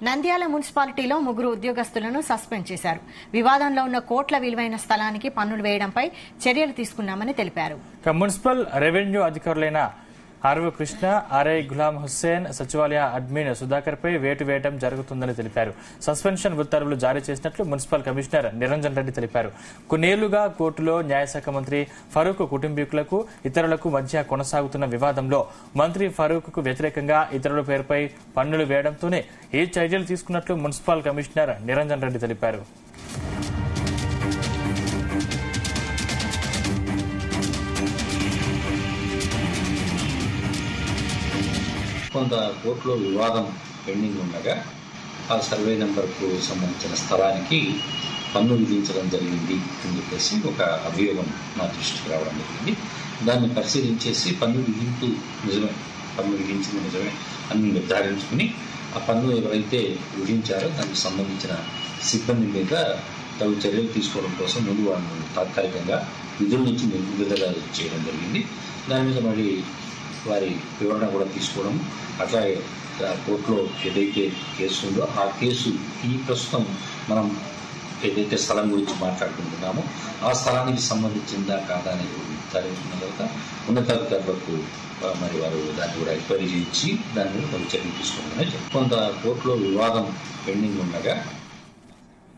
నంద్యాల మున్సిపాలిటీలో ముగ్గురు ఉద్యోగస్తులను సస్పెండ్ చేశారు. వివాదంలో ఉన్న కోట్ల విలువైన స్థలానికి పన్నులు వేయడంపై చర్యలు తీసుకున్నామని తెలిపారు. మున్సిపల్ రెవెన్యూ అధికారులైన ఆర్వ కృష్ణ, ఆర్ఐ గులాం హుస్సేన్, సచివాలయ అడ్మిన్ సుధాకర్ పై వేటు వేయడం జరుగుతుందని తెలిపారు. సస్పెన్షన్ ఉత్తర్వులు జారీ చేసినట్లు మున్సిపల్ కమిషనర్ నిరంజన్ రెడ్డి తెలిపారు. కొన్నేళ్లుగా కోర్టులో న్యాయశాఖ మంత్రి ఫరూక్ కుటుంబీకులకు ఇతరులకు మధ్య కొనసాగుతున్న వివాదంలో మంత్రి ఫరూక్ కు వ్యతిరేకంగా ఇతరుల పేరుపై పన్నులు వేయడంతోనే ఈ చర్యలు తీసుకున్నట్లు మున్సిపల్ కమిషనర్ నిరంజన్ రెడ్డి తెలిపారు. కొంత కోర్టులో వివాదం పెండింగ్ ఉండగా ఆ సర్వే నెంబర్కు సంబంధించిన స్థలానికి పన్ను విధించడం జరిగింది అని చెప్పేసి ఒక అభియోగం నా దృష్టికి రావడం జరిగింది. దాన్ని పరిశీలించేసి పన్ను విధించింది నిజమే అని నిర్ధారించుకుని ఆ పన్ను ఎవరైతే విధించారో దానికి సంబంధించిన సిబ్బంది మీద తగు చర్యలు తీసుకోవడం కోసం ముందు వాళ్ళని తాత్కాలికంగా విధుల నుంచి విడుదల చేయడం జరిగింది. దాని మీద మళ్ళీ వారి వివరణ కూడా తీసుకోవడం, అట్లాగే కోర్టులో ఏదైతే కేసు ఉందో ఆ కేసు ఈ ప్రస్తుతం మనం ఏదైతే స్థలం గురించి మాట్లాడుకుంటున్నామో ఆ స్థలానికి సంబంధించిందా కాదా అనేది నిర్ధారించుకున్న తర్వాత ఉన్నతాధికారులకు మరి వారు దాన్ని కూడా ఎంక్వైరీ చేయించి దాని మీద కొన్ని చర్యలు తీసుకోవడం. కొంత కోర్టులో వివాదం పెండింగ్ ఉండగా